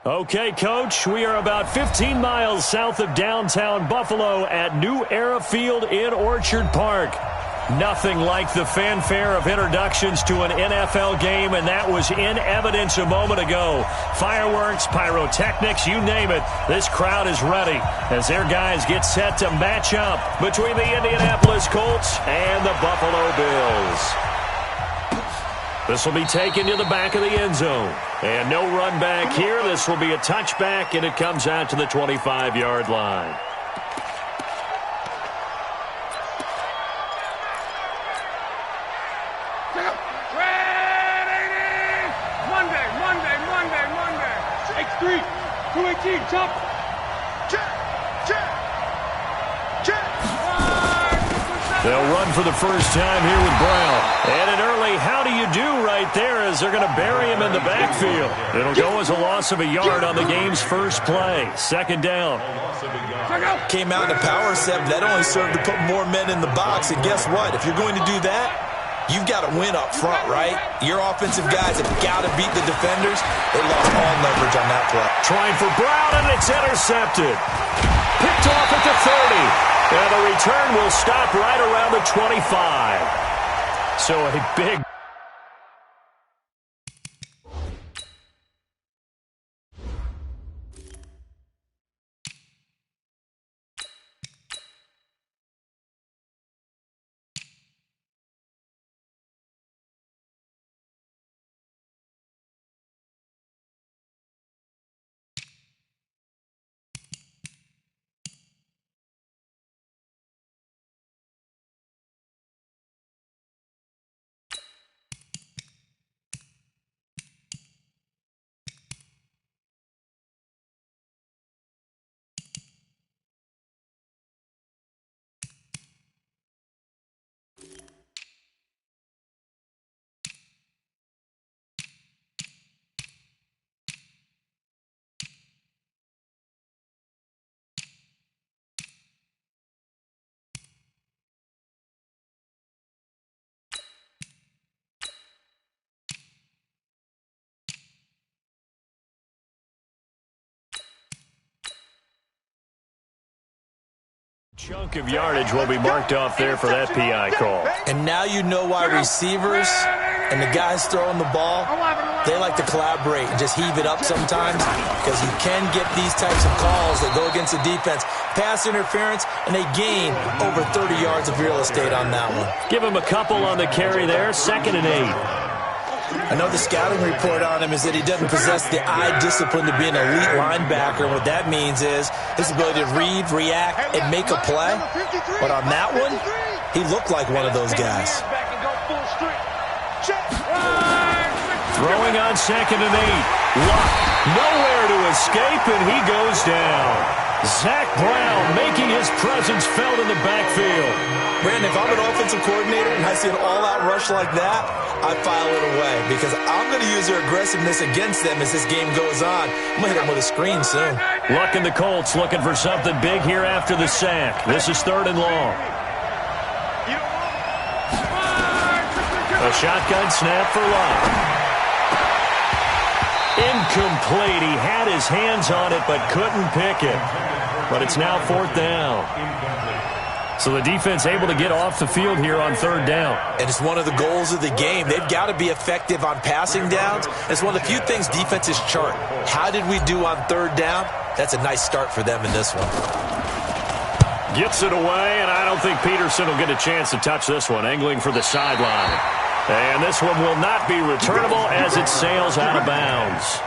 Okay, Coach, we are about 15 miles south of downtown Buffalo at New Era Field in Orchard Park. Nothing like the fanfare of introductions to an NFL game, and that was in evidence a moment ago. Fireworks, pyrotechnics, you name it. This crowd is ready as their guys get set to match up between the Indianapolis Colts and the Buffalo Bills. This will be taken to the back of the end zone. And no run back here. This will be a touchback, and it comes out to the 25-yard line. Monday. 218, chop. They'll run for the first time here with Brown. And an early how do you do right there as they're going to bury him in the backfield. It'll go as a loss of a yard on the game's first play. Second down. Came out in a power set, but that only served to put more men in the box. And guess what? If you're going to do that, you've got to win up front, right? Your offensive guys have got to beat the defenders. They lost all leverage on that play. Trying for Brown, and it's intercepted. Picked off at the 30. And the return will stop right around the 25. So a big... Chunk of yardage will be marked off there for that PI call. And now you know why receivers and the guys throwing the ball, they like to collaborate and just heave it up sometimes, because you can get these types of calls that go against the defense. Pass interference, and they gain over 30 yards of real estate on that one. Give him a couple on the carry there, 2nd and 8. I know the scouting report on him is that he doesn't possess the eye discipline to be an elite linebacker. And what that means is his ability to read, react, and make a play. But on that one, he looked like one of those guys. Throwing on 2nd and 8. Luck nowhere to escape, and he goes down. Zach Brown making his presence felt in the backfield. Brandon, if I'm an offensive coordinator and I see an all-out rush like that, I file it away, because I'm going to use their aggressiveness against them as this game goes on. I'm going to hit them with a screen soon. Luck and the Colts looking for something big here after the sack. This is 3rd and long. A shotgun snap for Luck. Incomplete. He had his hands on it but couldn't pick it. But it's now 4th down. So the defense able to get off the field here on 3rd down. And it's one of the goals of the game. They've got to be effective on passing downs. It's one of the few things defenses chart. How did we do on 3rd down? That's a nice start for them in this one. Gets it away, and I don't think Peterson will get a chance to touch this one. Angling for the sideline. And this one will not be returnable as it sails out of bounds.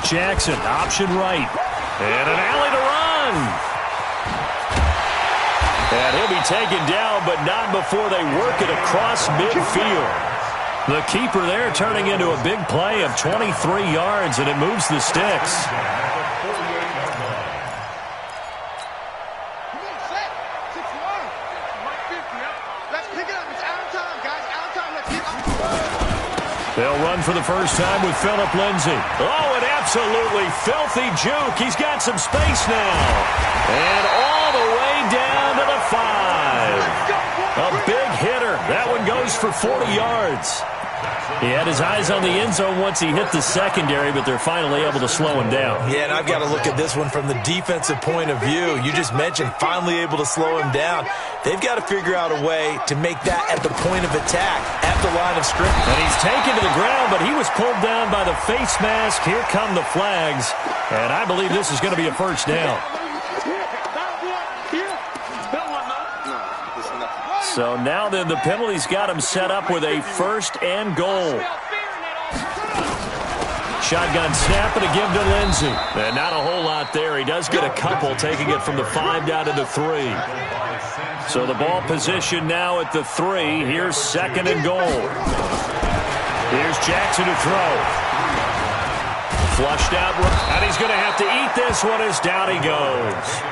Jackson, option right. And an alley to run. And he'll be taken down, but not before they work it across midfield. The keeper there turning into a big play of 23 yards, and it moves the sticks. They'll run for the first time with Phillip Lindsay. Oh, an absolutely filthy juke. He's got some space now. And all the way down to the 5. A big hitter. That one goes for 40 yards. He had his eyes on the end zone once he hit the secondary, but they're finally able to slow him down. Yeah, and I've got to look at this one from the defensive point of view. You just mentioned finally able to slow him down. They've got to figure out a way to make that at the point of attack, at the line of scrimmage. And he's taken to the ground, but he was pulled down by the face mask. Here come the flags, and I believe this is going to be a first down. So now then the penalty's got him set up with a first and goal. Shotgun snap and a give to Lindsay. And not a whole lot there. He does get a couple, taking it from the 5 down to the 3. So the ball position now at the 3. Here's second and goal. Here's Jackson to throw. Flushed out, and he's going to have to eat this one as down he goes.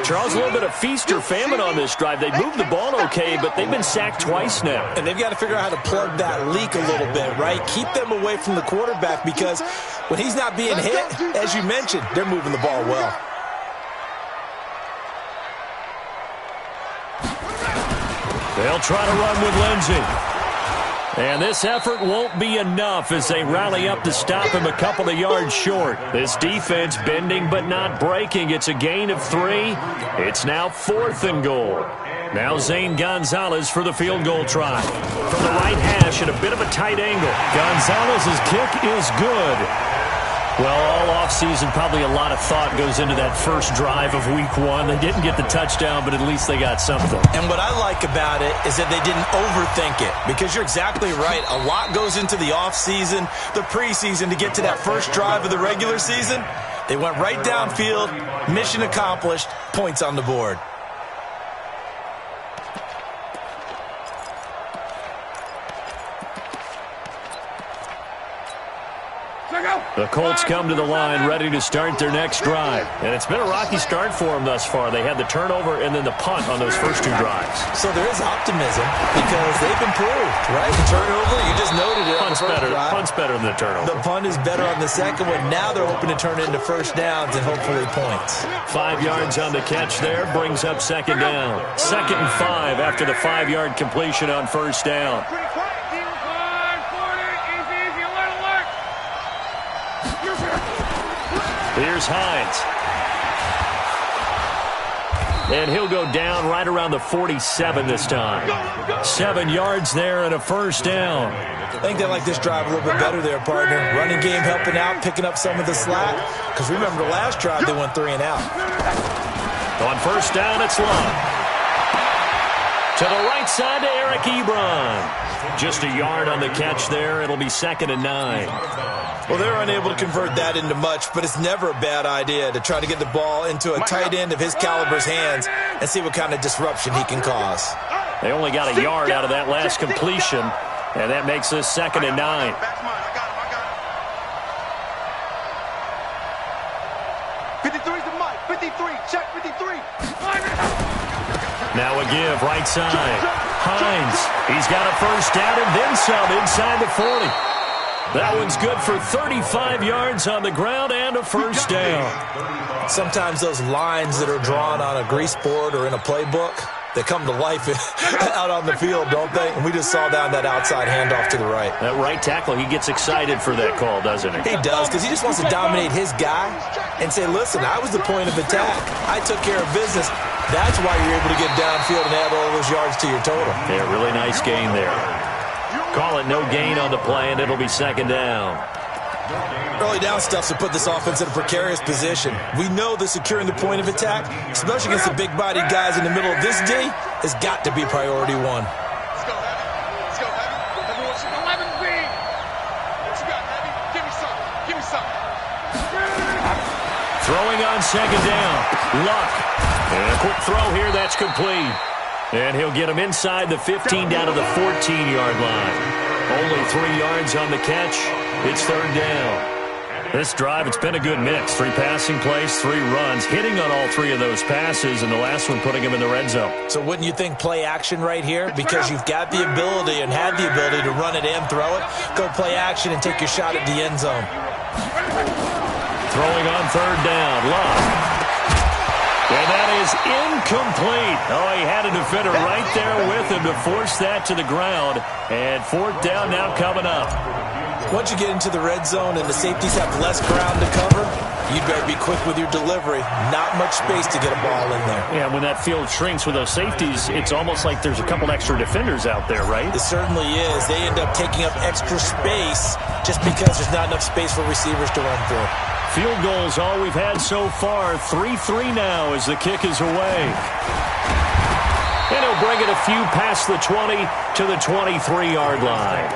Charles, a little bit of feast or famine on this drive. They moved the ball okay, but they've been sacked twice now. And they've got to figure out how to plug that leak a little bit, right? Keep them away from the quarterback, because when he's not being hit, as you mentioned, they're moving the ball well. They'll try to run with Lindsay. And this effort won't be enough as they rally up to stop him a couple of yards short. This defense bending but not breaking. It's a gain of 3. It's now 4th and goal. Now Zane Gonzalez for the field goal try. From the right hash at a bit of a tight angle. Gonzalez's kick is good. Well, all offseason, probably a lot of thought goes into that first drive of week 1. They didn't get the touchdown, but at least they got something. And what I like about it is that they didn't overthink it, because you're exactly right. A lot goes into the offseason, the preseason, to get to that first drive of the regular season. They went right downfield, mission accomplished, points on the board. The Colts come to the line ready to start their next drive. And it's been a rocky start for them thus far. They had the turnover and then the punt on those first 2 drives. So there is optimism because they've improved, right? The turnover, you just noted it. Punt's better than the turnover. The punt is better on the second one. Now they're hoping to turn it into first downs and hopefully points. 5 yards on the catch there brings up second down. 2nd and 5 after the 5-yard completion on first down. Here's Hines. And he'll go down right around the 47 this time. 7 yards there and a first down. I think they like this drive a little bit better there, partner. Running game helping out, picking up some of the slack. Because remember, the last drive they went 3 and out. On first down, it's long. To the right side to Eric Ebron. Just a yard on the catch there. It'll be 2nd and 9. Well, they're unable to convert that into much, but it's never a bad idea to try to get the ball into a tight end of his caliber's hands and see what kind of disruption he can cause. They only got a yard out of that last completion, and that makes this 2nd and 9. Now a give, right side. Hines, he's got a first down and then some inside the 40. That one's good for 35 yards on the ground and a first down. Sometimes those lines that are drawn on a grease board or in a playbook, they come to life out on the field, don't they? And we just saw down that outside handoff to the right. That right tackle, he gets excited for that call, doesn't he? He does, because he just wants to dominate his guy and say, listen, I was the point of attack. I took care of business. That's why you're able to get downfield and add all those yards to your total. Yeah, really nice gain there. Call it no gain on the play, and it'll be 2nd down. Early down stuff to put this offense in a precarious position. We know that securing the point of attack, especially against the big-bodied guys in the middle of this D, has got to be priority 1. Let's go, Heavy. Let's go, Heavy. Everyone should 11 feet. What you got, Heavy? Give me some. Give me some. Throwing on second down. Luck. And a quick throw here. That's complete. And he'll get him inside the 15 down to the 14-yard line. Only 3 yards on the catch. It's third down. This drive, it's been a good mix. 3 passing plays, 3 runs, hitting on all 3 of those passes, and the last one putting him in the red zone. So wouldn't you think play action right here? Because you've got the ability and had the ability to run it and throw it. Go play action and take your shot at the end zone. Throwing on third down, Love. And that is incomplete. Oh, he had a defender right there with him to force that to the ground. And fourth down now coming up. Once you get into the red zone and the safeties have less ground to cover, you'd better be quick with your delivery. Not much space to get a ball in there. Yeah, when that field shrinks with those safeties, it's almost like there's a couple extra defenders out there, right? It certainly is. They end up taking up extra space just because there's not enough space for receivers to run through. Field goals all we've had so far. 3-3 now as the kick is away. And he'll bring it a few past the 20 to the 23-yard line.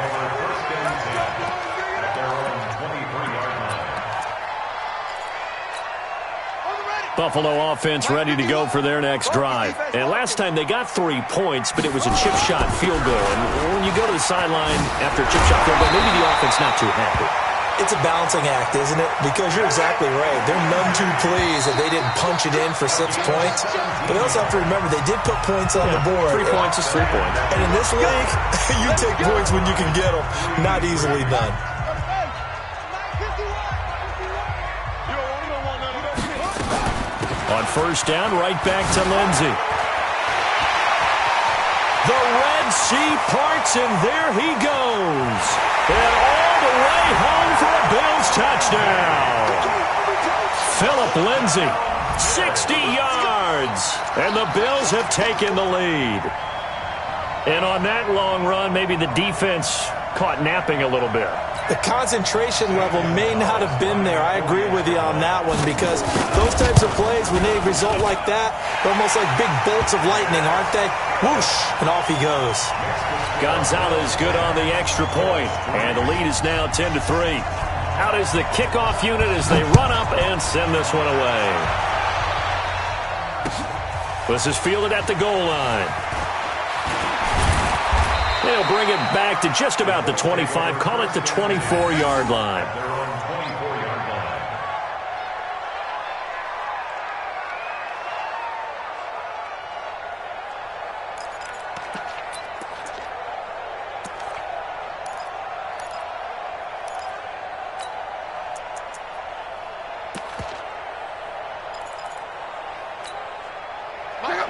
Buffalo offense ready to go for their next drive. And last time they got 3 points, but it was a chip shot field goal. And when you go to the sideline after a chip shot field goal, maybe the offense not too happy. It's a balancing act, isn't it? Because you're exactly right. They're none too pleased that they didn't punch it in for 6 points. But they also have to remember they did put points on the board. 3 points is 3 points. And in this league, you take points when you can get them. Not easily done. On first down, right back to Lindsey. The Red Sea parts, and there he goes. And all the way home for a Bills touchdown. Phillip Lindsay, 60 yards. And the Bills have taken the lead. And on that long run, maybe the defense caught napping a little bit. The concentration level may not have been there. I agree with you on that one because those types of plays, when they result like that, they're almost like big bolts of lightning, aren't they? Whoosh, and off he goes. Gonzalez good on the extra point, and the lead is now 10-3. Out is the kickoff unit as they run up and send this one away. This is fielded at the goal line. They'll bring it back to just about the 25. Call it the 24-yard line.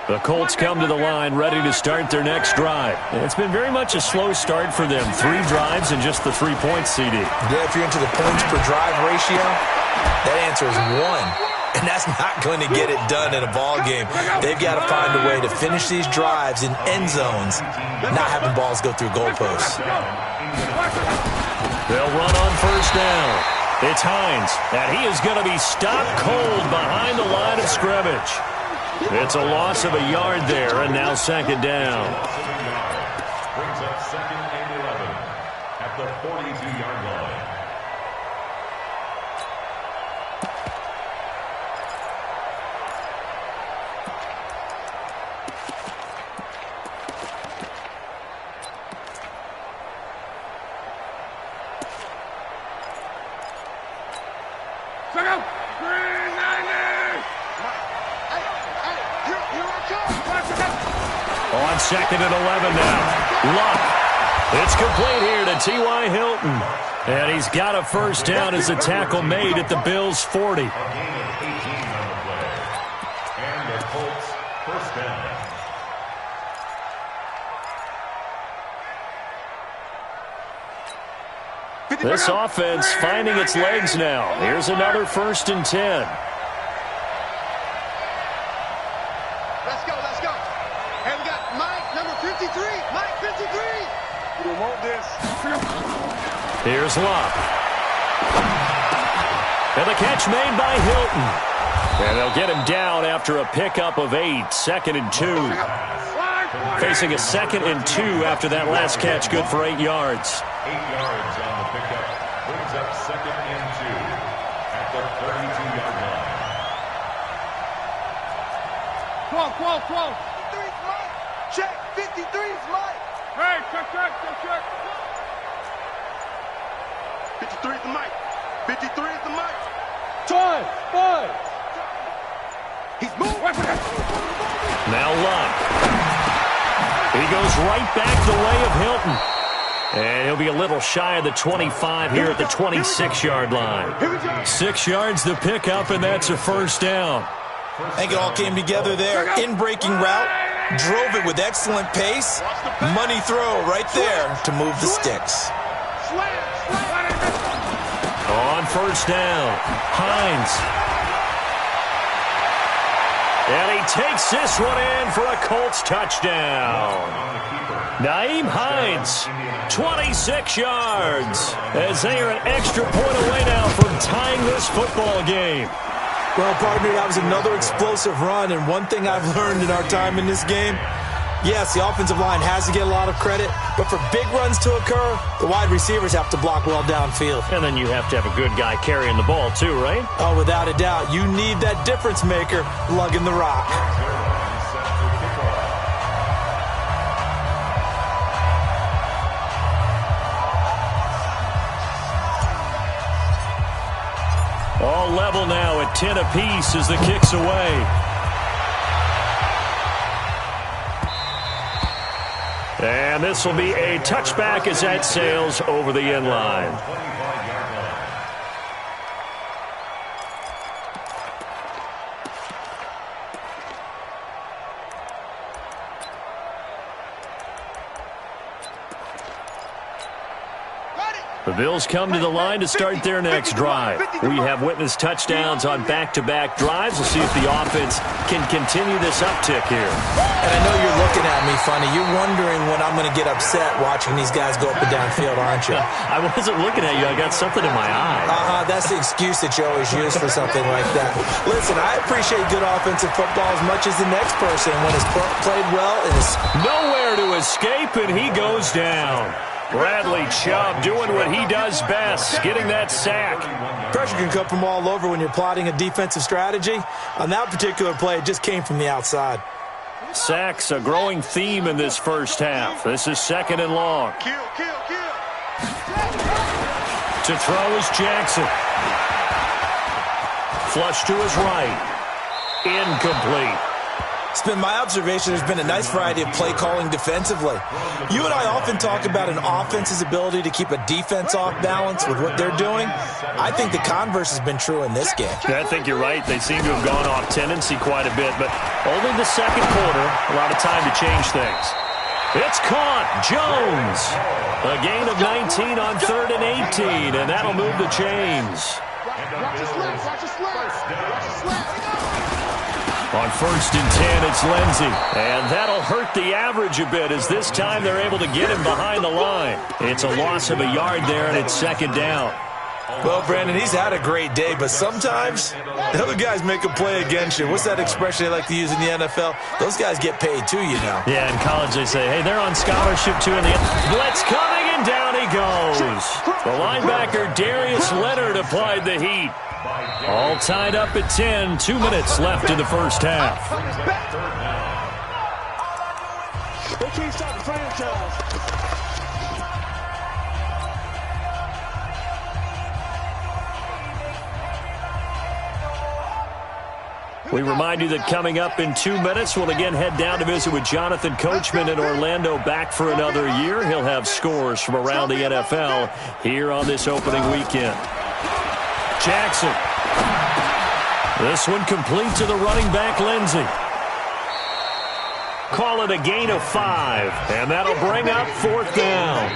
The Colts come to the line ready to start their next drive. It's been very much a slow start for them. 3 drives and just the 3 points, CD. Yeah, if you're into the points per drive ratio, that answer is 1. And that's not going to get it done in a ball game. They've got to find a way to finish these drives in end zones, not having balls go through goalposts. They'll run on first down. It's Hines, and he is going to be stopped cold behind the line of scrimmage. It's a loss of a yard there, and now second down. Brings up second and 11 at the 42-yard line. On second and 11 now. Luck. It's complete here to T.Y. Hilton. And he's got a first down as a tackle made at the Bills' 40. A gain of 18 on the play. And the Colts first down. This offense finding its legs now. Here's another first and 10. Let's go. And we got Mike, number 53. Mike, 53. We want this. Here's Luck. And the catch made by Hilton. And they'll get him down after a pickup of 8. Second and 2. Facing a second and 2 after that last catch. Good for 8 yards. 8 yards on the pickup. Brings up second and 2 at the 32-yard line. 12. 53's Mike. Check. 53's Mike. Hey, check. 53's the Mike. 53's the Mike. Time. 5. He's moving. Now Luck. He goes right back the way of Hilton. And he'll be a little shy of the 25 here at the 26-yard line. 6 yards the pickup, and that's a first down. I think it all came together there. In-breaking route, drove it with excellent pace. Money throw right there to move the sticks. On first down, Hines. And he takes this one in for a Colts touchdown. Nyheim Hines, 26 yards, as they are an extra point away now from tying this football game. Well, partner, that was another explosive run, and one thing I've learned in our time in this game, yes, the offensive line has to get a lot of credit, but for big runs to occur, the wide receivers have to block well downfield. And then you have to have a good guy carrying the ball too, right? Oh, without a doubt. You need that difference maker lugging the rock. All level now at 10 apiece as the kick's away. And this will be a touchback as that sails over the end line. The Bills come to the line to start their next drive. We have witnessed touchdowns on back-to-back drives. We'll see if the offense can continue this uptick here. And I know you're looking at me funny. You're wondering when I'm going to get upset watching these guys go up and downfield, aren't you? I wasn't looking at you. I got something in my eye. That's the excuse that you always use for something like that. Listen, I appreciate good offensive football as much as the next person when it's played well. And it's nowhere to escape, and he goes down. Bradley Chubb doing what he does best, getting that sack. Pressure can come from all over when you're plotting a defensive strategy. On that particular play, it just came from the outside. Sacks a growing theme in this first half. This is second and long. Kill. To throw is Jackson. Flush to his right. Incomplete. It's been my observation there's been a nice variety of play calling defensively. You and I often talk about an offense's ability to keep a defense off balance with what they're doing. I think the converse has been true in this game. I think you're right. They seem to have gone off tendency quite a bit, but only the second quarter, a lot of time to change things. It's caught. Jones. A gain of 19 on 3rd and 18, and that'll move the chains. Watch your slap. On 1st and 10, it's Lindsey. And that'll hurt the average a bit as this time they're able to get him behind the line. It's a loss of a yard there, and it's second down. Well, Brandon, he's had a great day, but sometimes the other guys make a play against you. What's that expression they like to use in the NFL? Those guys get paid too, you know. Yeah, in college they say, hey, they're on scholarship too. In the blitz coming, and down he goes. The linebacker, Darius Leonard, applied the heat. All tied up at 10. 2 minutes left in the first half. They can't stop the franchise. We remind you that coming up in 2 minutes, we'll again head down to visit with Jonathan Coachman in Orlando, back for another year. He'll have scores from around the NFL here on this opening weekend. Jackson. This one complete to the running back, Lindsey. Call it a gain of 5, and that'll bring up 4th down.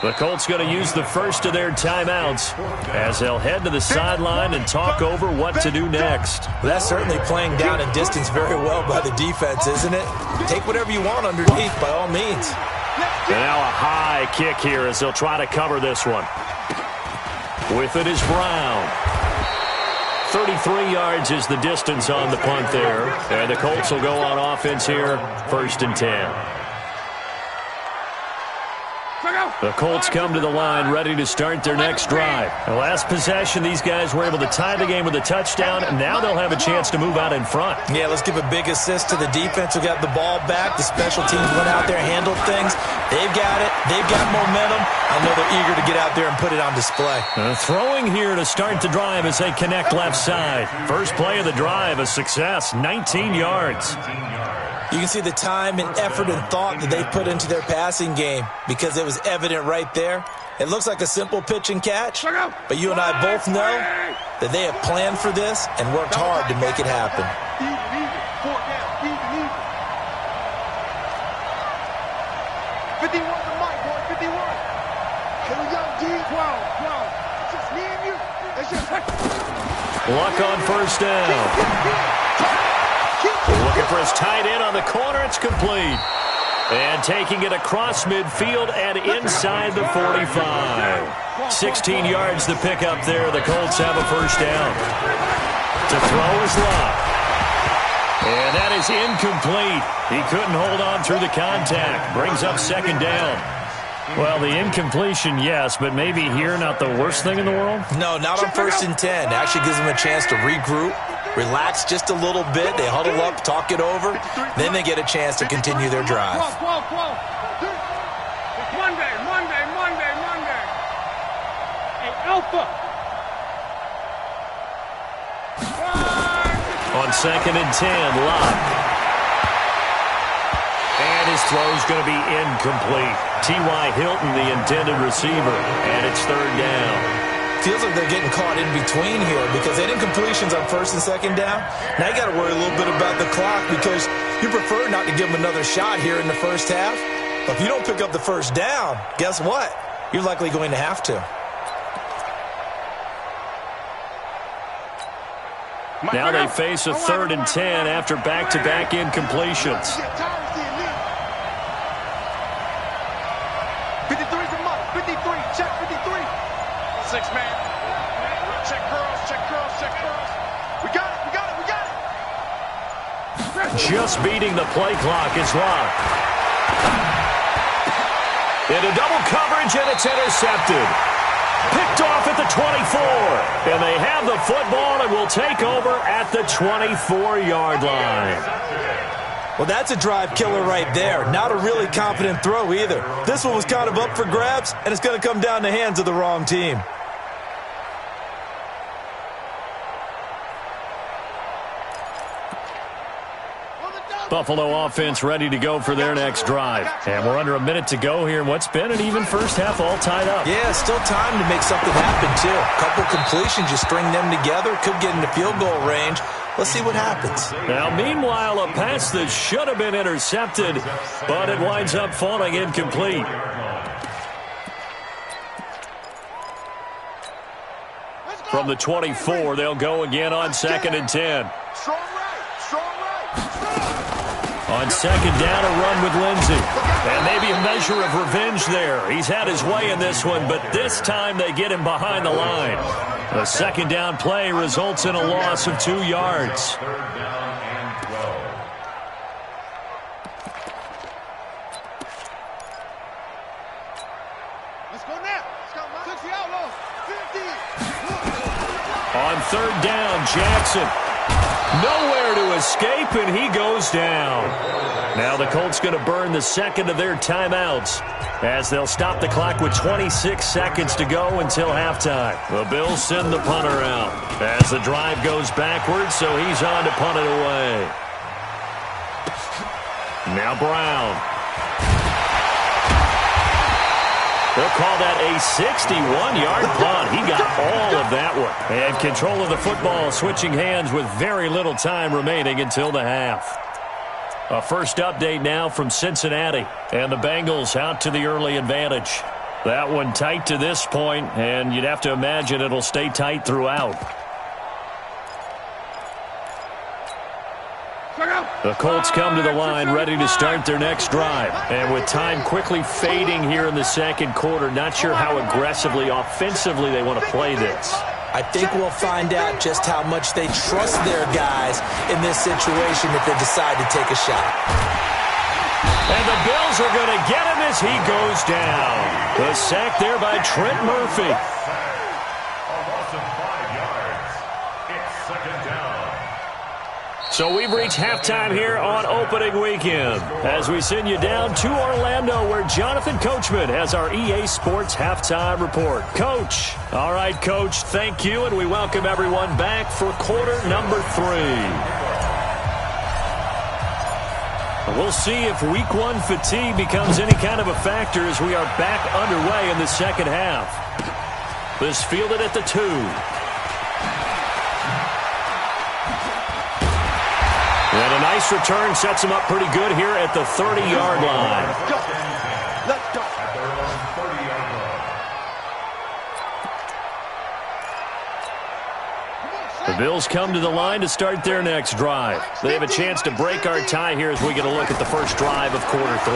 The Colts going to use the first of their timeouts as they'll head to the sideline and talk over what to do next. Well, that's certainly playing down and distance very well by the defense, isn't it? Take whatever you want underneath by all means. And now a high kick here as they'll try to cover this one. With it is Brown. 33 yards is the distance on the punt there. And the Colts will go on offense here, 1st and 10. The Colts come to the line ready to start their next drive. The last possession, these guys were able to tie the game with a touchdown, and now they'll have a chance to move out in front. Yeah, let's give a big assist to the defense who got the ball back. The special teams went out there, handled things. They've got it. They've got momentum. I know they're eager to get out there and put it on display. Throwing here to start the drive as they connect left side. First play of the drive, a success, 19 yards. You can see the time and effort and thought that they put into their passing game because it was evident right there. It looks like a simple pitch and catch, but you and I both know that they have planned for this and worked hard to make it happen. Easy. 4 down. Easy. 51 to Mike, boy. 51. Here we go, D. 12. It's just me and you. It's just... Luck on first down. Looking for his tight end on the corner. It's complete. And taking it across midfield and inside the 45. 16 yards to pick up there. The Colts have a first down. To throw is Luck. And that is incomplete. He couldn't hold on through the contact. Brings up second down. Well, the incompletion, yes, but maybe here not the worst thing in the world? No, not on 1st and 10. It actually gives them a chance to regroup, relax just a little bit. They huddle up, talk it over. Then they get a chance to continue their drive. Monday. Hey, Alpha. On 2nd and 10, Luck. And his throw's going to be incomplete. T.Y. Hilton, the intended receiver, and it's 3rd down. Feels like they're getting caught in between here because they had incompletions on 1st and 2nd down. Now you got to worry a little bit about the clock because you prefer not to give them another shot here in the first half. But if you don't pick up the first down, guess what? You're likely going to have to. Now they face a 3rd and 10 after back-to-back incompletions. 53's a Mike. 53. Check 53. 6-man. Check curls. We got it. Just beating the play clock is Luck. Into double coverage, and it's intercepted. Picked off at the 24. And they have the football and will take over at the 24-yard line. Well, that's a drive killer right there. Not a really confident throw either. This one was kind of up for grabs, and it's going to come down the hands of the wrong team. Buffalo offense ready to go for their next drive. And we're under a minute to go here in what's been an even first half all tied up. Yeah, still time to make something happen, too. A couple completions, you string them together, could get into field goal range. Let's see what happens. Now, meanwhile, a pass that should have been intercepted, but it winds up falling incomplete. From the 24, they'll go again on 2nd and 10. Strong right. On 2nd down, a run with Lindsey. And maybe a measure of revenge there. He's had his way in this one, but this time they get him behind the line. The 2nd down play results in a loss of 2 yards. 3rd down and 12. Let's go now. Let's go, Mike. 60 outlaws. 50. On 3rd down, Jackson. Nowhere to escape, and he goes down. Now the Colts going to burn the 2nd of their timeouts as they'll stop the clock with 26 seconds to go until halftime. The Bills send the punter out as the drive goes backwards, so he's on to punt it away. Now Brown. They'll call that a 61-yard punt. He got all of that one. And control of the football, switching hands with very little time remaining until the half. A first update now from Cincinnati. And the Bengals out to the early advantage. That one tight to this point, and you'd have to imagine it'll stay tight throughout. The Colts come to the line ready to start their next drive. And with time quickly fading here in the 2nd quarter, not sure how aggressively, offensively they want to play this. I think we'll find out just how much they trust their guys in this situation if they decide to take a shot. And the Bills are going to get him as he goes down. The sack there by Trent Murphy. A loss of 5 yards. It's second down. So we've reached halftime here on opening weekend as we send you down to Orlando where Jonathan Coachman has our EA Sports halftime report. Coach. All right, Coach, thank you, and we welcome everyone back for quarter number 3. We'll see if week 1 fatigue becomes any kind of a factor as we are back underway in the second half. This fielded at the 2. And a nice return sets him up pretty good here at the 30-yard line. Let's go. At their own 30-yard line. The Bills come to the line to start their next drive. They have a chance to break our tie here as we get a look at the first drive of quarter 3.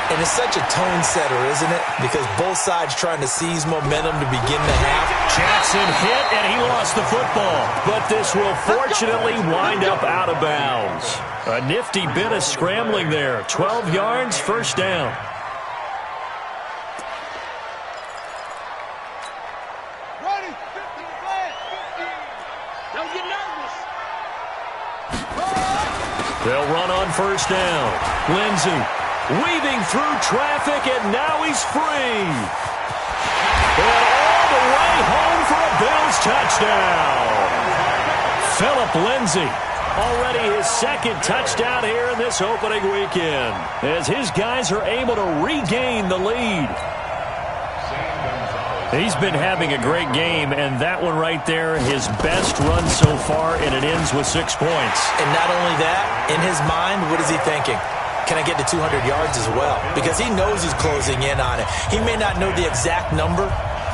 And it's such a tone setter, isn't it? Because both sides trying to seize momentum to begin the half. Jackson hit, and he lost the football. But this will fortunately wind up out of bounds. A nifty bit of scrambling there. 12 yards, first down. Ready? 50, flag, 50. Don't get nervous. They'll run on first down. Lindsey weaving through traffic, and now he's free. And all the way home for a Bills touchdown. Philip Lindsey, already his second touchdown here in this opening weekend, as his guys are able to regain the lead. He's been having a great game, and that one right there, his best run so far, and it ends with 6 points. And not only that, in his mind, what is he thinking? Can I get to 200 yards as well? Because he knows he's closing in on it. He may not know the exact number,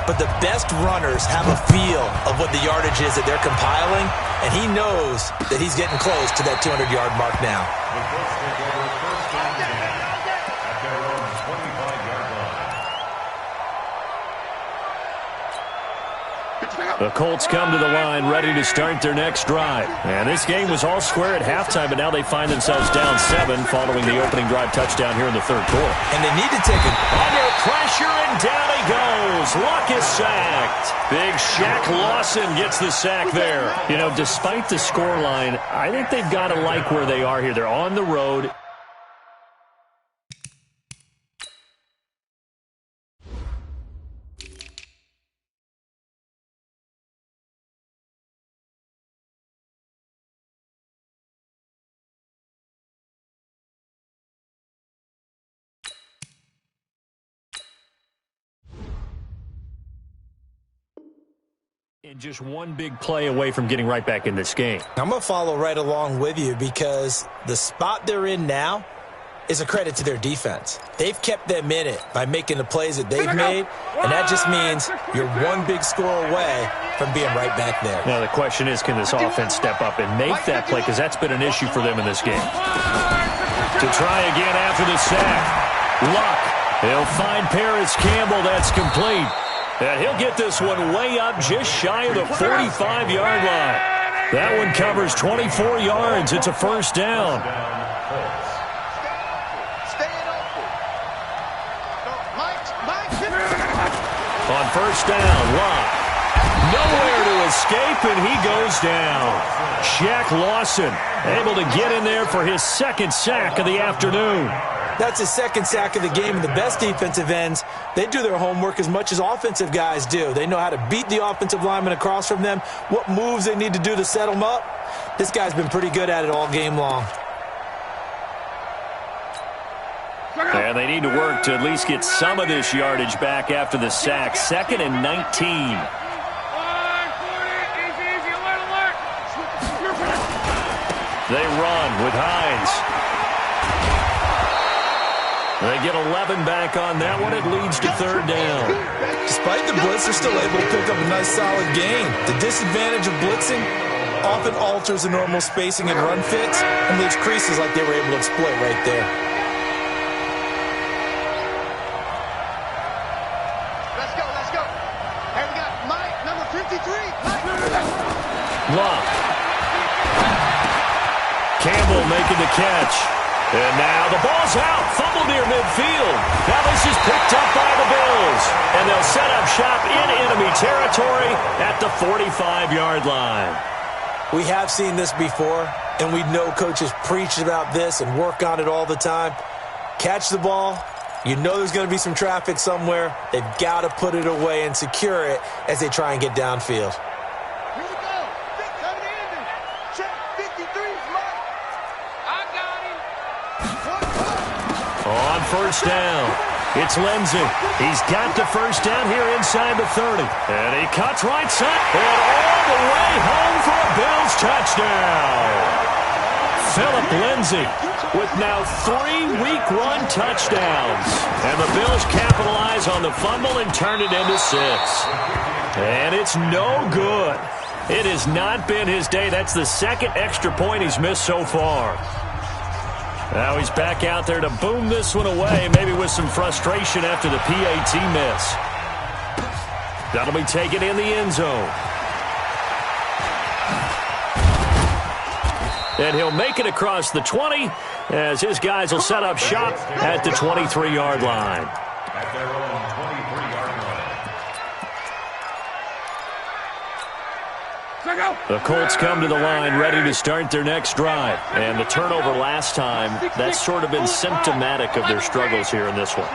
but the best runners have a feel of what the yardage is that they're compiling, and he knows that he's getting close to that 200-yard mark now. The Bills take over first down at their own 25-yard line. The Colts come to the line ready to start their next drive. And this game was all square at halftime, but now they find themselves down 7 following the opening drive touchdown here in the third quarter. And they need to take it. Under pressure, and down he goes. Luck is sacked. Big Shaq Lawson gets the sack there. You know, despite the scoreline, I think they've got to like where they are here. They're on the road. And just one big play away from getting right back in this game. I'm going to follow right along with you because the spot they're in now is a credit to their defense. They've kept them in it by making the plays that they've made, and that just means you're one big score away from being right back there. Now the question is, can this offense step up and make that play? Because that's been an issue for them in this game. To try again after the sack. Luck. He'll find Paris Campbell. That's complete. And he'll get this one way up just shy of the 45-yard line. That one covers 24 yards. It's a first down. On first down, Luck. Nowhere to escape, and he goes down. Shaq Lawson able to get in there for his second sack of the afternoon. That's his second sack of the game, and the best defensive ends, they do their homework as much as offensive guys do. They know how to beat the offensive lineman across from them, what moves they need to do to set them up. This guy's been pretty good at it all game long. And they need to work to at least get some of this yardage back after the sack. 2nd and 19. They run with Hines. They get 11 back on that one. It leads to third down. Despite the blitz, they're still able to pick up a nice, solid gain. The disadvantage of blitzing often alters the normal spacing and run fits and leaves creases like they were able to exploit right there. Let's go, let's go. And we got Mike, number 53. Luck. Campbell making the catch. And now the ball's out. Fumble near midfield. Now this is picked up by the Bills. And they'll set up shop in enemy territory at the 45-yard line. We have seen this before, and we know coaches preach about this and work on it all the time. Catch the ball. You know there's going to be some traffic somewhere. They've got to put it away and secure it as they try and get downfield. Here we go. Coming in. Check 53 is Mike. I got him. On first down, it's Lindsey. He's got the first down here inside the 30. And he cuts right side. And all the way home for a Bills touchdown. Philip Lindsey with now 3 Week 1 touchdowns. And the Bills capitalize on the fumble and turn it into 6. And it's no good. It has not been his day. That's the second extra point he's missed so far. Now he's back out there to boom this one away, maybe with some frustration after the PAT miss. That'll be taken in the end zone. And he'll make it across the 20 as his guys will set up shop at the 23-yard line. At their own 23-yard line. The Colts come to the line ready to start their next drive. And the turnover last time, that's sort of been symptomatic of their struggles here in this one.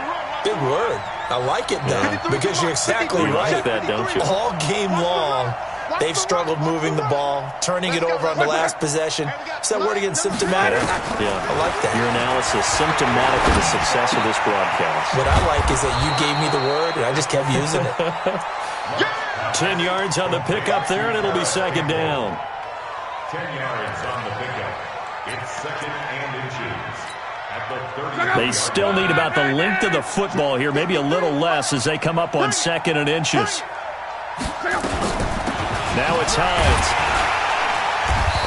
Big word. I like it, though, because you're exactly right. Like that, don't you? All game long, they've struggled moving the ball, turning it over on the last possession. Is that word again, symptomatic? Yeah. I like that. Your analysis, symptomatic of the success of this broadcast. What I like is that you gave me the word, and I just kept using it. 10 yards on the pickup there, and it'll be second down. 10 yards on the pickup. It's second and inches. At the 30. They still need about the length of the football here, maybe a little less as they come up on second and inches. Now it's Hines.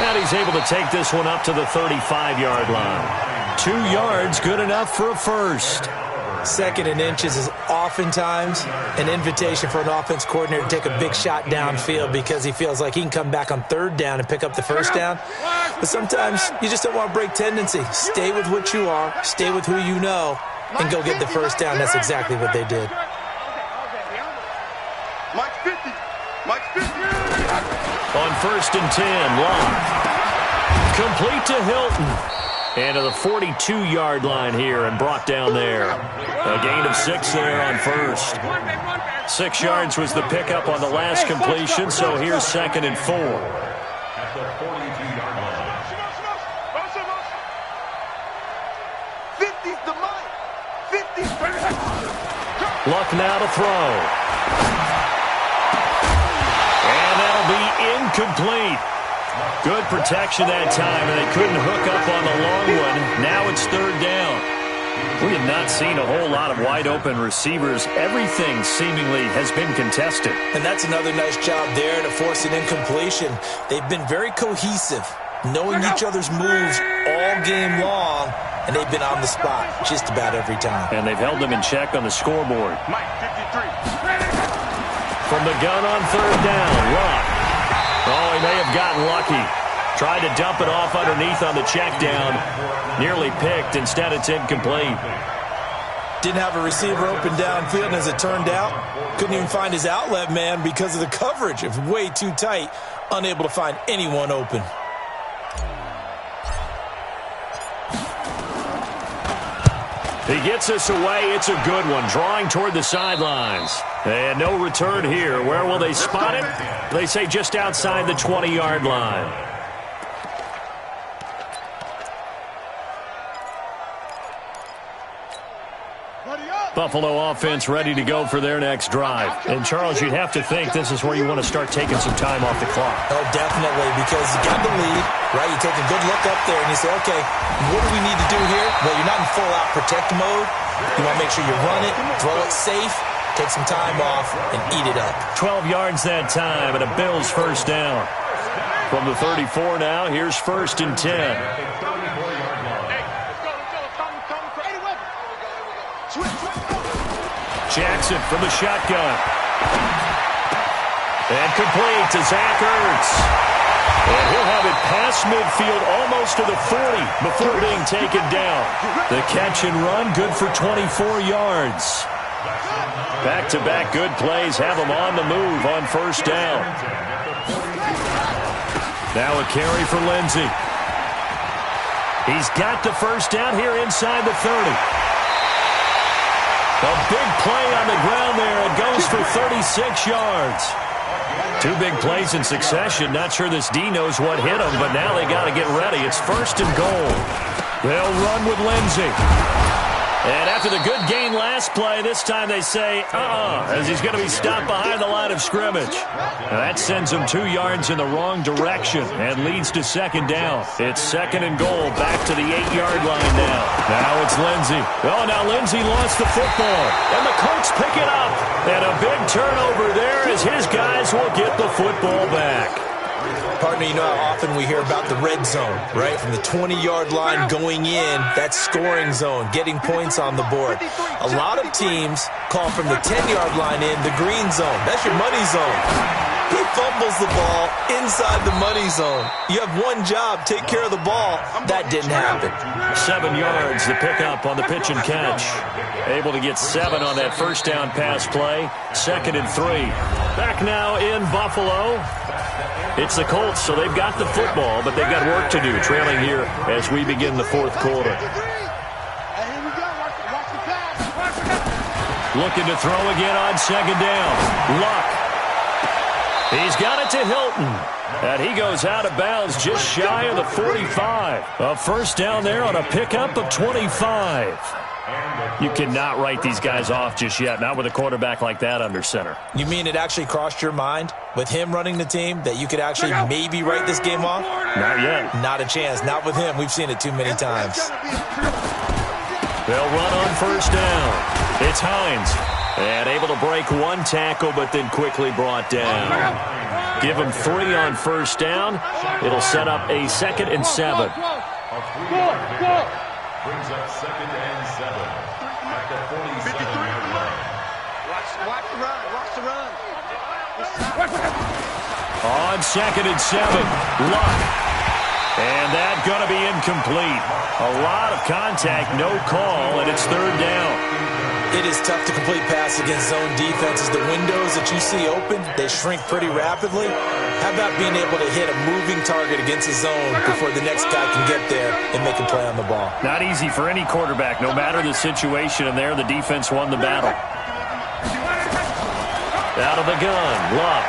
And he's able to take this one up to the 35-yard line. 2 yards, good enough for a first. Second and inches is oftentimes an invitation for an offense coordinator to take a big shot downfield because he feels like he can come back on third down and pick up the first down. But sometimes you just don't want to break tendency. Stay with what you are, stay with who you know, and go get the first down. That's exactly what they did. Mike 50. Mike 50. On first and 10, Long. Complete to Hilton. And to the 42-yard line here and brought down there. A gain of 6 there on first. 6 yards was the pickup on the last completion, so here's second and 4. At the 42-yard line. 50's the Mike. 50's Luck now to throw. And that'll be incomplete. Good protection that time, and they couldn't hook up on the long one. Now it's third down. We have not seen a whole lot of wide-open receivers. Everything seemingly has been contested. And that's another nice job there to force an incompletion. They've been very cohesive, knowing each other's moves all game long, and they've been on the spot just about every time. And they've held them in check on the scoreboard. Mike 53. From the gun on third down, Luck. Oh, he may have gotten lucky. Tried to dump it off underneath on the check down. Nearly picked. Instead, it's incomplete. Didn't have a receiver open downfield, and as it turned out, couldn't even find his outlet man because of the coverage. It was way too tight, unable to find anyone open. He gets us away. It's a good one. Drawing toward the sidelines. And no return here. Where will they spot it? They say just outside the 20-yard line. Buffalo offense ready to go for their next drive. And, Charles, you'd have to think this is where you want to start taking some time off the clock. Oh, definitely, because you got the lead, right? You take a good look up there and you say, okay, what do we need to do here? Well, you're not in full-out protect mode. You want to make sure you run it, throw it safe, take some time off, and eat it up. 12 yards that time, and a Bills first down. From the 34 now, here's first and 10. Jackson from the shotgun. And complete to Zach Ertz. And he'll have it past midfield, almost to the 40, before being taken down. The catch and run, good for 24 yards. Back-to-back good plays have them on the move on first down. Now a carry for Lindsey. He's got the first down here inside the 30. A big play on the ground there. It goes for 36 yards. Two big plays in succession. Not sure this D knows what hit them, but now they got to get ready. It's first and goal. They'll run with Lindsey. And after the good gain last play, this time they say, as he's going to be stopped behind the line of scrimmage. Now that sends him 2 yards in the wrong direction and leads to second down. It's second and goal, back to the 8-yard line now. Now it's Lindsey. Oh, now Lindsey lost the football, and the Colts pick it up. And a big turnover there as his guys will get the football back. Partner, you know how often we hear about the red zone, right? From the 20-yard line going in, that scoring zone, getting points on the board. A lot of teams call from the 10-yard line in the green zone. That's your money zone. He fumbles the ball inside the money zone. You have one job, take care of the ball. That didn't happen. 7 yards, the pickup on the pitch and catch. Able to get 7 on that first down pass play. Second and 3. Back now in Buffalo. It's the Colts, so they've got the football, but they've got work to do, trailing here as we begin the fourth quarter. Looking to throw again on second down. Luck. He's got it to Hilton. And he goes out of bounds just shy of the 45. A first down there on a pickup of 25. You cannot write these guys off just yet, not with a quarterback like that under center. You mean it actually crossed your mind with him running the team that you could actually maybe write this game off? Not yet. Not a chance. Not with him. We've seen it too many times. They'll run on first down. It's Hines. And able to break one tackle, but then quickly brought down. Give him 3 on first down. It'll set up a 2nd and 7. Brings up 2nd and 7 at the 47-yard line. Watch the run. Watch the run. On 2nd and 7, Luck. And that's going to be incomplete. A lot of contact, no call, and it's third down. It is tough to complete pass against zone defenses. The windows that you see open, they shrink pretty rapidly. How about being able to hit a moving target against a zone before the next guy can get there and make a play on the ball? Not easy for any quarterback, no matter the situation, and there the defense won the battle. Out of the gun, Luck.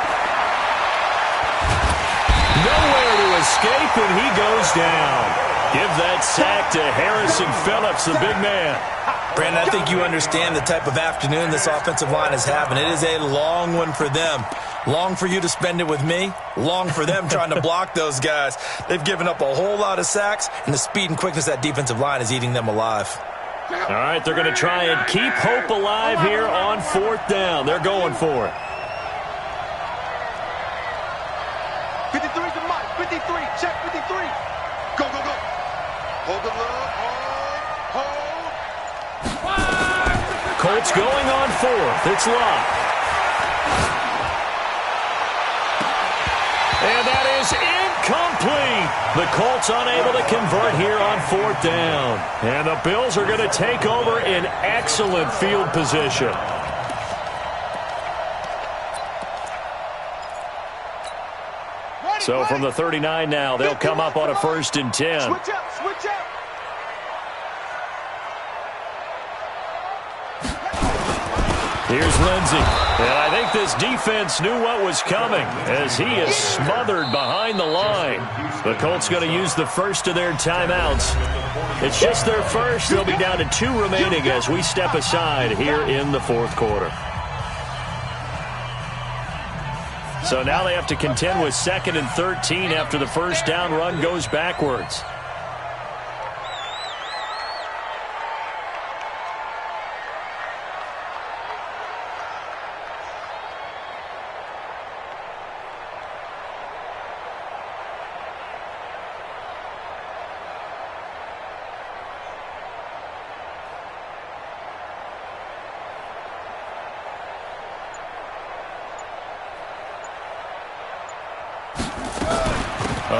Nowhere to escape, and he goes down. Give that sack to Harrison Phillips, the big man. Brandon, I think you understand the type of afternoon this offensive line is having. It is a long one for them. Long for you to spend it with me. Long for them trying to block those guys. They've given up a whole lot of sacks, and the speed and quickness of that defensive line is eating them alive. All right, they're going to try and keep hope alive here on 4th down. They're going for it. 53 to Mike. 53. Check 53. Go, go, go. Hold the look. Hold. Colts going on 4th. It's Luck. And that is incomplete. The Colts unable to convert here on 4th down. And the Bills are going to take over in excellent field position. So from the 39 now, they'll come up on a 1st and 10. Switch up, switch up. Here's Lindsey. And I think this defense knew what was coming as he is smothered behind the line. The Colts going to use the first of their timeouts. It's just their first. They'll be down to 2 remaining as we step aside here in the 4th quarter. So now they have to contend with 2nd and 13 after the first down run goes backwards.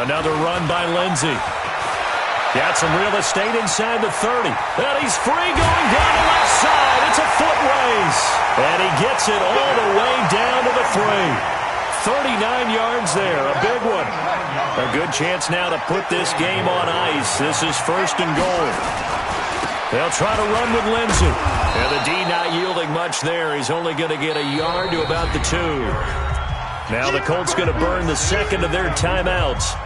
Another run by Lindsey. Got some real estate inside the 30. And he's free going down the left side. It's a foot race. And he gets it all the way down to the 3. 39 yards there, a big one. A good chance now to put this game on ice. This is 1st and goal. They'll try to run with Lindsey. And the D not yielding much there. He's only going to get a yard to about the 2. Now the Colts going to burn the second of their timeouts.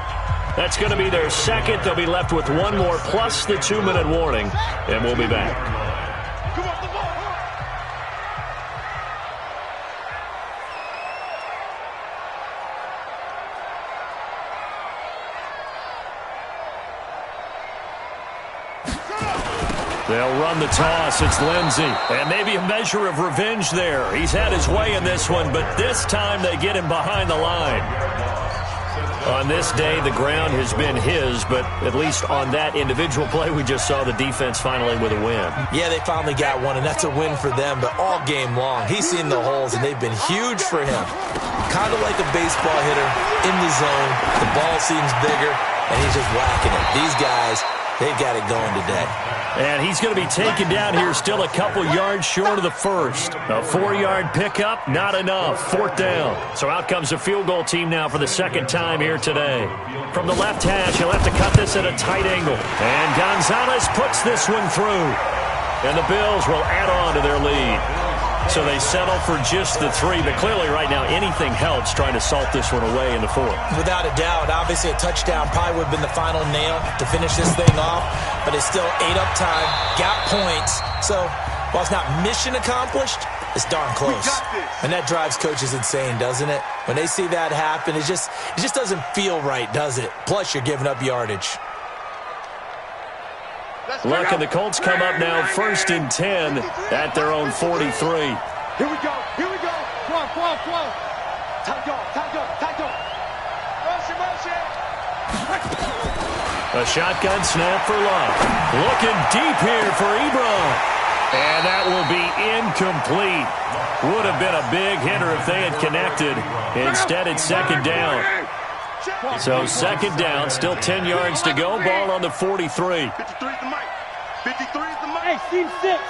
That's going to be their second. They'll be left with one more plus the 2-minute warning. And we'll be back. They'll run the toss. It's Lindsey. And maybe a measure of revenge there. He's had his way in this one, but this time they get him behind the line. On this day, the ground has been his, but at least on that individual play, we just saw the defense finally with a win. Yeah, they finally got one, and that's a win for them, but all game long, he's seen the holes, and they've been huge for him. Kind of like a baseball hitter in the zone. The ball seems bigger, and he's just whacking it. These guys, they've got it going today. And he's going to be taken down here still a couple yards short of the first. A 4-yard pickup, not enough. 4th down. So out comes the field goal team now for the second time here today. From the left hash, he'll have to cut this at a tight angle. And Gonzalez puts this one through. And the Bills will add on to their lead. So they settle for just the 3, but clearly right now anything helps trying to salt this one away in the 4th. Without a doubt, obviously a touchdown probably would have been the final nail to finish this thing off, but it's still 8 up time, got points, so while it's not mission accomplished, it's darn close. And that drives coaches insane, doesn't it? When they see that happen, it just doesn't feel right, does it? Plus you're giving up yardage. Look, and the Colts come up now 1st and 10 at their own 43. Here we go. Here we go. Come on. Time go. A shotgun snap for Love. Looking deep here for Ebron. And that will be incomplete. Would have been a big hitter if they had connected. Instead, it's 2nd down. So 2nd down, still 10 yards to go. Ball on the 43. 53 is the mic. 53 is the mic. Hey, Steve 6.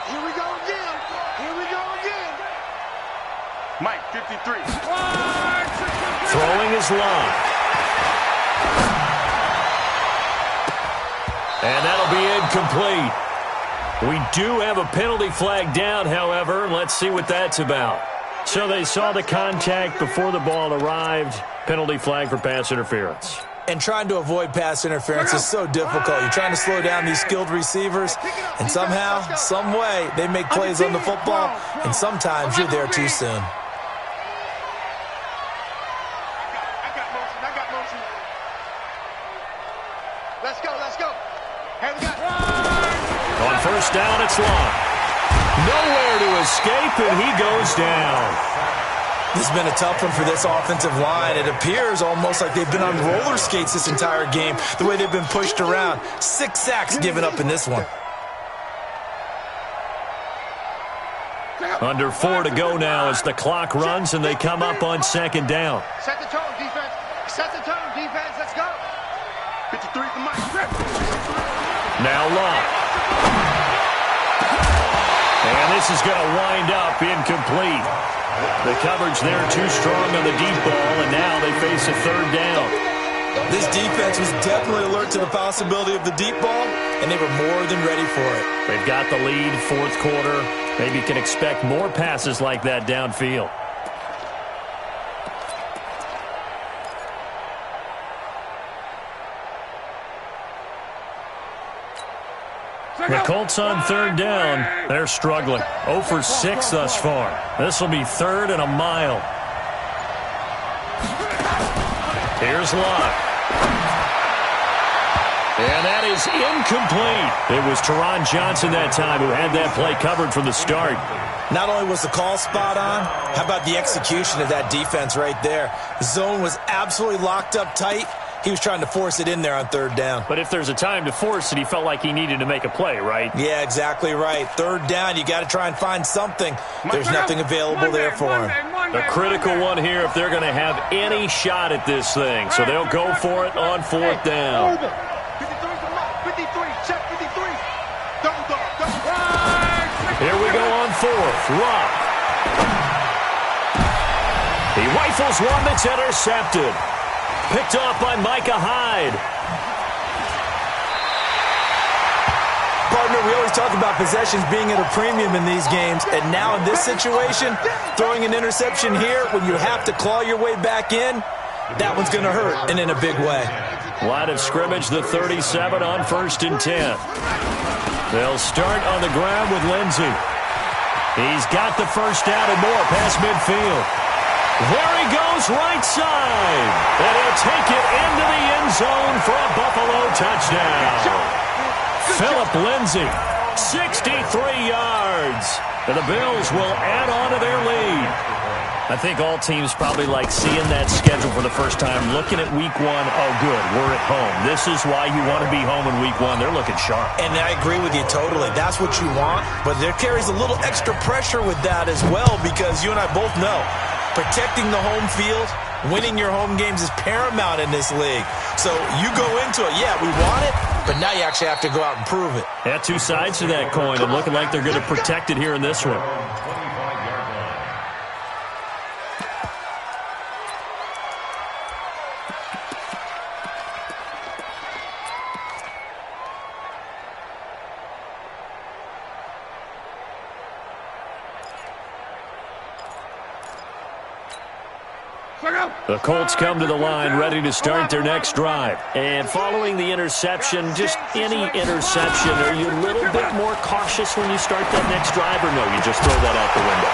Here we go again. Mike, 53. Throwing is Love. And that'll be incomplete. We do have a penalty flag down, however. Let's see what that's about. So they saw the contact before the ball arrived. Penalty flag for pass interference. And trying to avoid pass interference is so difficult. You're trying to slow down these skilled receivers, and somehow, some way, they make plays on the football, and sometimes you're there too soon. I got motion. Let's go. Hey, we got. On 1st down, it's Long. Nowhere to escape, and he goes down. This has been a tough one for this offensive line. It appears almost like they've been on roller skates this entire game, the way they've been pushed around. 6 sacks given up in this one. Under 4 to go now as the clock runs, and they come up on 2nd down. Set the tone, defense. Let's go. 53 is the mic. Now Love. And this is going to wind up incomplete. The coverage there too strong on the deep ball, and now they face a 3rd down. This defense was definitely alert to the possibility of the deep ball, and they were more than ready for it. They've got the lead, 4th quarter. Maybe you can expect more passes like that downfield. The Colts on 3rd down. They're struggling. 0 for 6 thus far. This will be 3rd and a mile. Here's Love. And that is incomplete. It was Teron Johnson that time who had that play covered from the start. Not only was the call spot on, how about the execution of that defense right there? The zone was absolutely locked up tight. He was trying to force it in there on third down. But if there's a time to force it, he felt like he needed to make a play, right? Yeah, exactly right. Third down, you got to try and find something. There's nothing available there for him. A critical one here if they're going to have any shot at this thing. So they'll go for it on fourth down. 53, check 53. Double. Here we go on fourth. Rock. He rifles one that's intercepted. Picked off by Micah Hyde. Partner, we always talk about possessions being at a premium in these games, and now in this situation, throwing an interception here when you have to claw your way back in, that one's going to hurt, and in a big way. Line of scrimmage, the 37 on 1st and 10. They'll start on the ground with Lindsey. He's got the first down and more past midfield. There he goes, right side. And he'll take it into the end zone for a Buffalo touchdown. Philip Lindsey, 63 yards. And the Bills will add on to their lead. I think all teams probably like seeing that schedule for the first time, looking at week one. Oh, good, we're at home. This is why you want to be home in week one. They're looking sharp. And I agree with you totally. That's what you want. But there carries a little extra pressure with that as well, because you and I both know protecting the home field, winning your home games is paramount in this league. So you go into it, yeah, we want it, but now you actually have to go out and prove it. Yeah, two sides to that coin, and looking like they're going to protect it here in this one. The Colts come to the line ready to start their next drive. And following the interception, just any interception, are you a little bit more cautious when you start that next drive, or no, you just throw that out the window?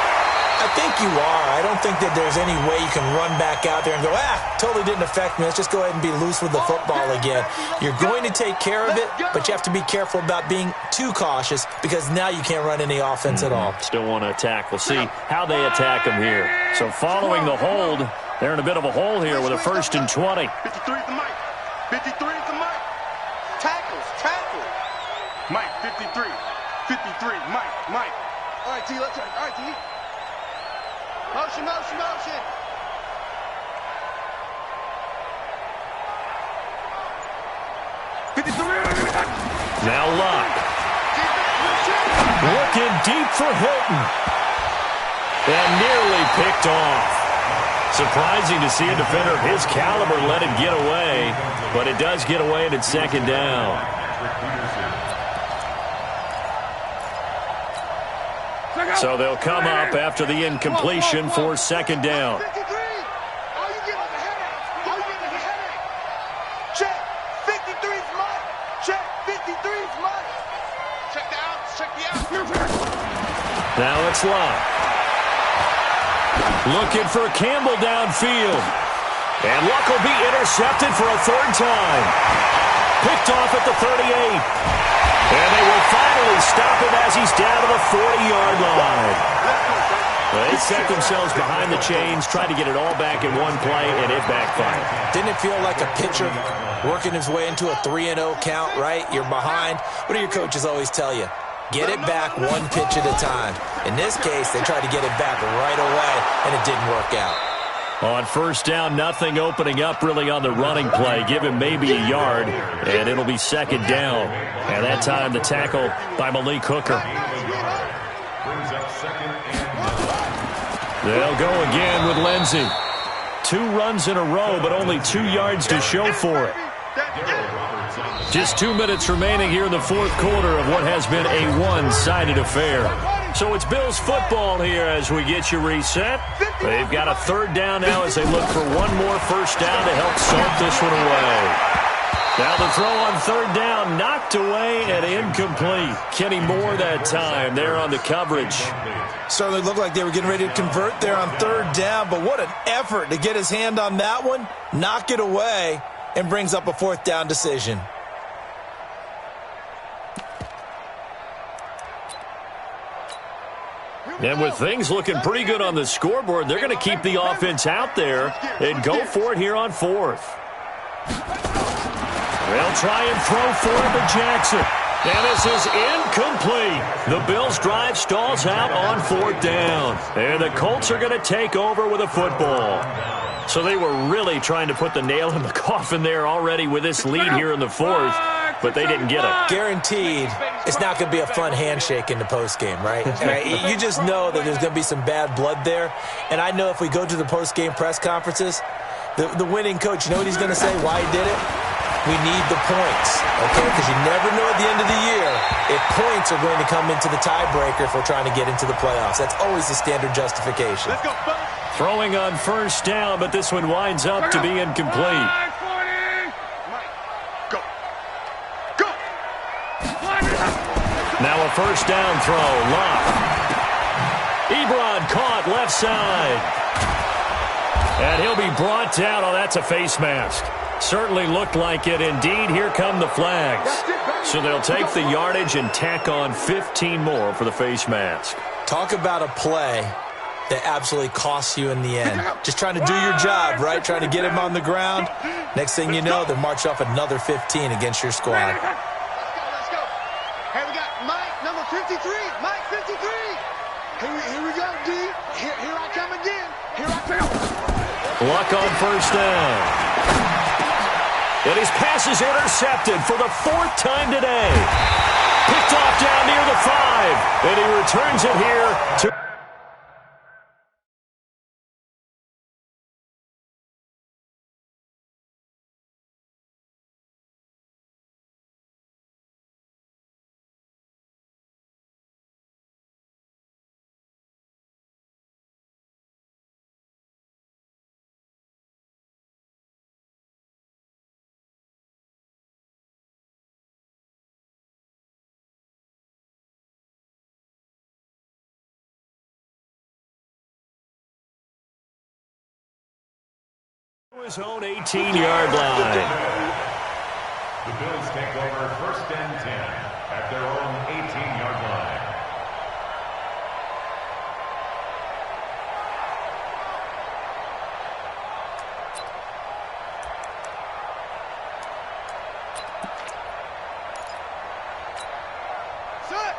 I think you are. I don't think that there's any way you can run back out there and go, totally didn't affect me. Let's just go ahead and be loose with the football again. You're going to take care of it, but you have to be careful about being too cautious, because now you can't run any offense at all. Still want to attack. We'll see how they attack them here. So following the hold, they're in a bit of a hole here with a 1st and 20. 53 is the mic. 53 is the mic. Tackle. Mike, 53. 53, Mike. All right, T, let's turn. All right, T. Motion. 53. Now Locke. Looking deep for Hilton. And nearly picked off. Surprising to see a defender of his caliber let it get away, but it does get away and it's 2nd down. So they'll come up after the incompletion for 2nd down. 53. All you get is a headache. Check. 53 is Mike. Check. 53 is Mike. Check the outs. Now it's Locke. Looking for Campbell downfield. And Luck will be intercepted for a 3rd time. Picked off at the 38. And they will finally stop him as he's down to the 40-yard line. They set themselves behind the chains, tried to get it all back in one play, and it backfired. Didn't it feel like a pitcher working his way into a 3-0 count, right? You're behind. What do your coaches always tell you? Get it back one pitch at a time. In this case, they tried to get it back right away, and it didn't work out. On 1st down, nothing opening up really on the running play. Give him maybe a yard, and it'll be 2nd down. And that time, the tackle by Malik Hooker. They'll go again with Lindsey. 2 runs in a row, but only 2 yards to show for it. Just 2 minutes remaining here in the 4th quarter of what has been a one-sided affair. So it's Bills football here as we get you reset. They've got a 3rd down now as they look for one more 1st down to help salt this one away. Now the throw on 3rd down, knocked away and incomplete. Kenny Moore that time there on the coverage. Certainly looked like they were getting ready to convert there on 3rd down, but what an effort to get his hand on that one, knock it away, and brings up a 4th down decision. And with things looking pretty good on the scoreboard, they're going to keep the offense out there and go for it here on 4th. They'll try and throw for it to Jackson. And this is incomplete. The Bills' drive stalls out on 4th down. And the Colts are going to take over with a football. So they were really trying to put the nail in the coffin there already with this lead here in the 4th, but they didn't get it. Guaranteed it's not going to be a fun handshake in the postgame, right? You just know that there's going to be some bad blood there. And I know if we go to the postgame press conferences, the winning coach, you know what he's going to say, why he did it? We need the points, okay? Because you never know at the end of the year if points are going to come into the tiebreaker if we're trying to get into the playoffs. That's always the standard justification. Let's go, fellas. Throwing on 1st down, but this one winds up to be incomplete. Mike, go. Go. Now a 1st down throw. Lock. Ebron caught left side. And he'll be brought down. Oh, that's a face mask. Certainly looked like it. Indeed, here come the flags. So they'll take the yardage and tack on 15 more for the face mask. Talk about a play that absolutely costs you in the end. Just trying to do your job, right? Trying to get him on the ground. Next thing you know, they'll march off another 15 against your squad. Let's go. Hey, we got Mike, number 53. Mike, 53. Here we go, D. Here I come again. Here I come. Luck on 1st down. And his pass is intercepted for the 4th time today. Picked off down near the 5. And he returns it here to... his own 18-yard line. The Bills take over 1st and 10 at their own 18-yard line.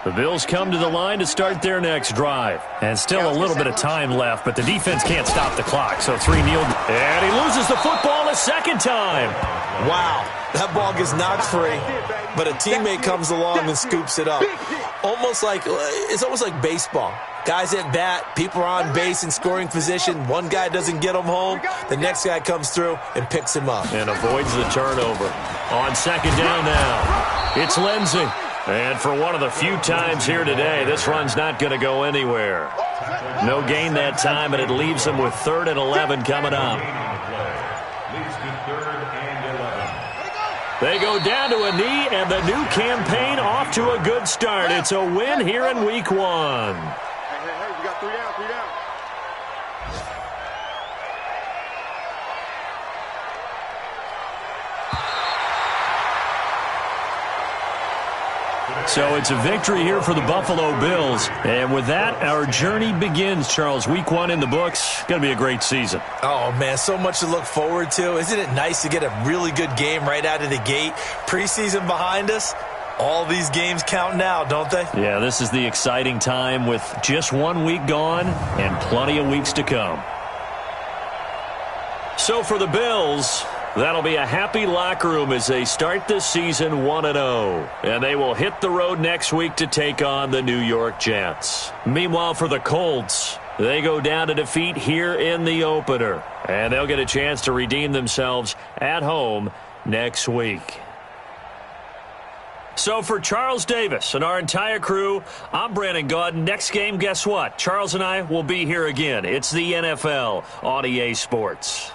The Bills come to the line to start their next drive. And still a little bit of time left, but the defense can't stop the clock. So 3 kneeled, and he loses the football a 2nd time. Wow, that ball gets knocked free, but a teammate comes along and scoops it up. It's almost like baseball. Guys at bat, people are on base in scoring position. One guy doesn't get him home. The next guy comes through and picks him up. And avoids the turnover. On 2nd down now, it's Lindsey. And for one of the few times here today, this run's not going to go anywhere. No gain that time, and it leaves them with 3rd and 11 coming up. They go down to a knee, and the new campaign off to a good start. It's a win here in Week 1. Hey, we got 3 down. So it's a victory here for the Buffalo Bills. And with that, our journey begins, Charles. Week 1 in the books. Going to be a great season. Oh, man, so much to look forward to. Isn't it nice to get a really good game right out of the gate? Preseason behind us. All these games count now, don't they? Yeah, this is the exciting time with just 1 week gone and plenty of weeks to come. So for the Bills, that'll be a happy locker room as they start this season 1-0. And they will hit the road next week to take on the New York Jets. Meanwhile, for the Colts, they go down to defeat here in the opener. And they'll get a chance to redeem themselves at home next week. So for Charles Davis and our entire crew, I'm Brandon Gaudin. Next game, guess what? Charles and I will be here again. It's the NFL on EA Sports.